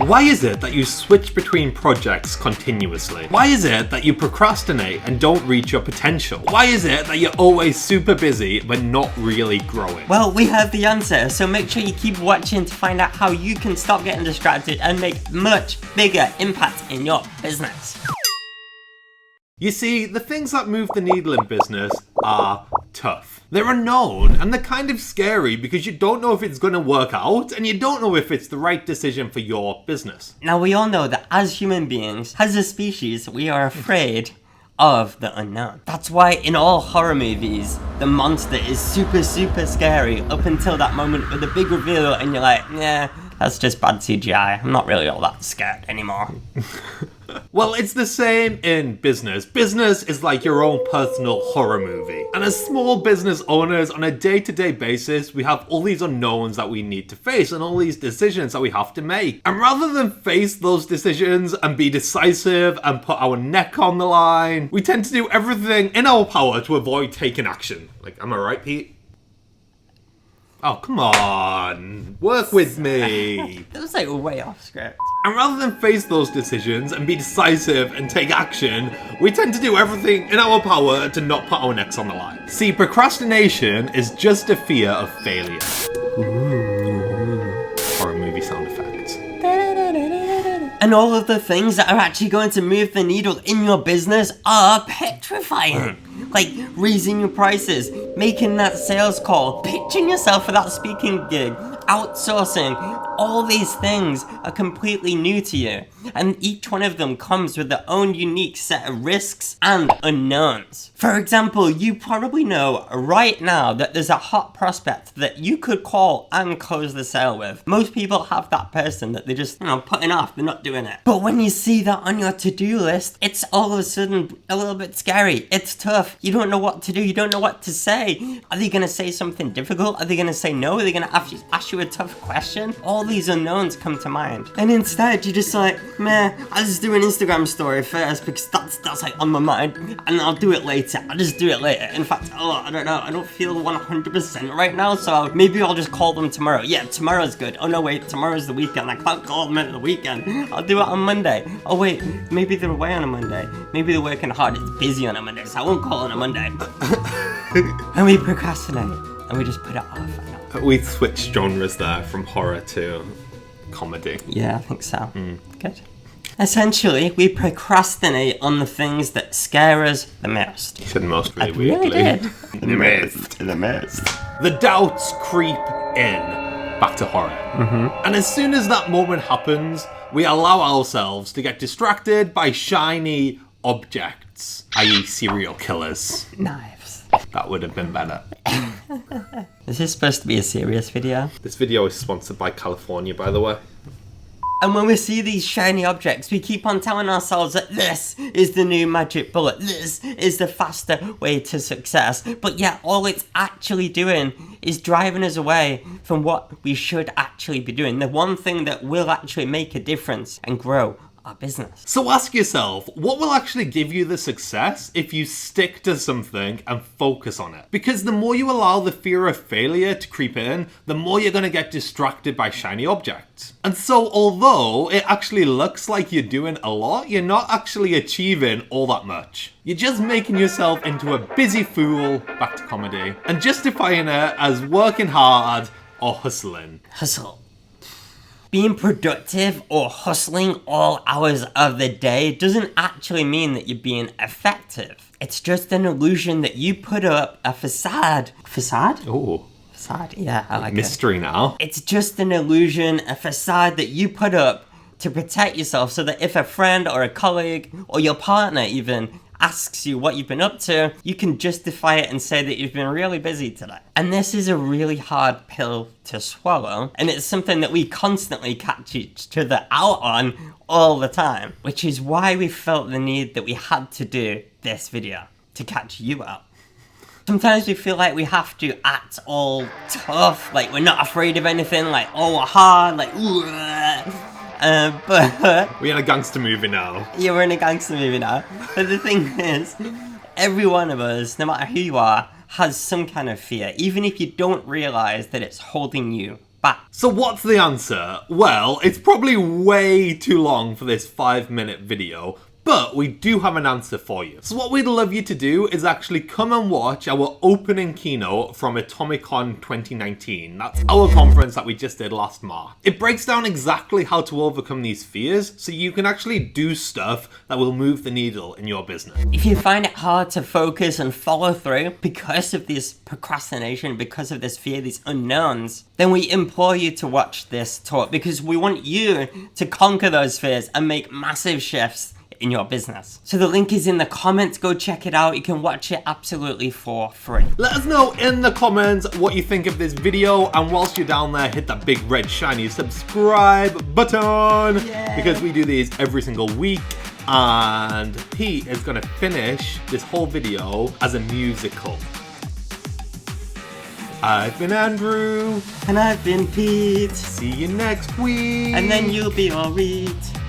Why is it that you switch between projects continuously? Why is it that you procrastinate and don't reach your potential? Why is it that you're always super busy but not really growing? Well, we have the answer, so make sure you keep watching to find out how you can stop getting distracted and make much bigger impact in your business. You see, the things that move the needle in business are tough. They're unknown and they're kind of scary because you don't know if it's going to work out and you don't know if it's the right decision for your business. Now, we all know that as human beings, as a species, we are afraid of the unknown. That's why in all horror movies, the monster is super scary up until that moment with the big reveal and you're like, yeah, that's just bad CGI. I'm not really all that scared anymore. Well, it's the same in business. Business is like your own personal horror movie. And as small business owners, on a day-to-day basis, we have all these unknowns that we need to face and all these decisions that we have to make. And rather than face those decisions and be decisive and put our neck on the line, we tend to do everything in our power to avoid taking action. Like, am I right, Pete? Oh, come on. Work with me. That was like way off script. And rather than face those decisions and be decisive and take action, we tend to do everything in our power to not put our necks on the line. See, procrastination is just a fear of failure. Ooh. Horror movie sound effects. And all of the things that are actually going to move the needle in your business are petrifying. Like raising your prices, making that sales call, pitching yourself for that speaking gig, outsourcing. All these things are completely new to you, and each one of them comes with their own unique set of risks and unknowns. For example, you probably know right now that there's a hot prospect that you could call and close the sale with. Most people have that person that they're just, putting off, they're not doing it. But when you see that on your to-do list, it's all of a sudden a little bit scary. It's tough. You don't know what to do. You don't know what to say. Are they going to say something difficult? Are they going to say no? Are they going to ask you a tough question? All these unknowns come to mind. And instead, you're just like, meh, I'll just do an Instagram story first because that's like on my mind. And I'll do it later. I'll just do it later. In fact, I don't know. I don't feel 100% right now. So maybe I'll just call them tomorrow. Yeah, tomorrow's good. Oh no, wait, tomorrow's the weekend. I can't call them at the weekend. I'll do it on Monday. Oh wait, maybe they're away on a Monday. Maybe they're working hard. It's busy on a Monday, so I won't call on a Monday. And we procrastinate. And we just put it off. We switched genres there from horror to comedy. Yeah, I think so. Good. Essentially, we procrastinate on the things that scare us the most. You said most really weirdly. Really did. The most. The doubts creep in. Back to horror. And as soon as that moment happens, we allow ourselves to get distracted by shiny objects, i.e. serial killers. Knives. That would have been better. Is this supposed to be a serious video? This video is sponsored by California, by the way. And when we see these shiny objects, we keep on telling ourselves that this is the new magic bullet. This is the faster way to success. But yet all it's actually doing is driving us away from what we should actually be doing. The one thing that will actually make a difference and grow our business. So ask yourself, what will actually give you the success if you stick to something and focus on it? Because the more you allow the fear of failure to creep in, the more you're going to get distracted by shiny objects. And so although it actually looks like you're doing a lot, you're not actually achieving all that much. You're just making yourself into a busy fool, back to comedy, and justifying it as working hard or hustling. Hustle. Being productive or hustling all hours of the day doesn't actually mean that you're being effective. It's just an illusion that you put up, a facade. Facade? Oh. Facade, yeah, I like it. Mystery now. It's just an illusion, a facade that you put up to protect yourself so that if a friend or a colleague or your partner even asks you what you've been up to, you can justify it and say that you've been really busy today. And this is a really hard pill to swallow, and it's something that we constantly catch each other out on all the time, which is why we felt the need that we had to do this video, to catch you out. Sometimes we feel like we have to act all tough, like we're not afraid of anything, like all hard, like but we're in a gangster movie now. Yeah, we're in a gangster movie now. But the thing is, every one of us, no matter who you are, has some kind of fear, even if you don't realize that it's holding you back. So what's the answer? Well, it's probably way too long for this 5-minute video, but we do have an answer for you. So what we'd love you to do is actually come and watch our opening keynote from Atomicon 2019. That's our conference that we just did last March. It breaks down exactly how to overcome these fears so you can actually do stuff that will move the needle in your business. If you find it hard to focus and follow through because of this procrastination, because of this fear, these unknowns, then we implore you to watch this talk because we want you to conquer those fears and make massive shifts in your business. So the link is in the comments. Go check it out. You can watch it absolutely for free. Let us know in the comments what you think of this video, and whilst you're down there, hit that big red shiny subscribe button because we do these every single week. And Pete is gonna finish this whole video as a musical. I've been Andrew. And I've been Pete. See you next week. And then you'll be all right.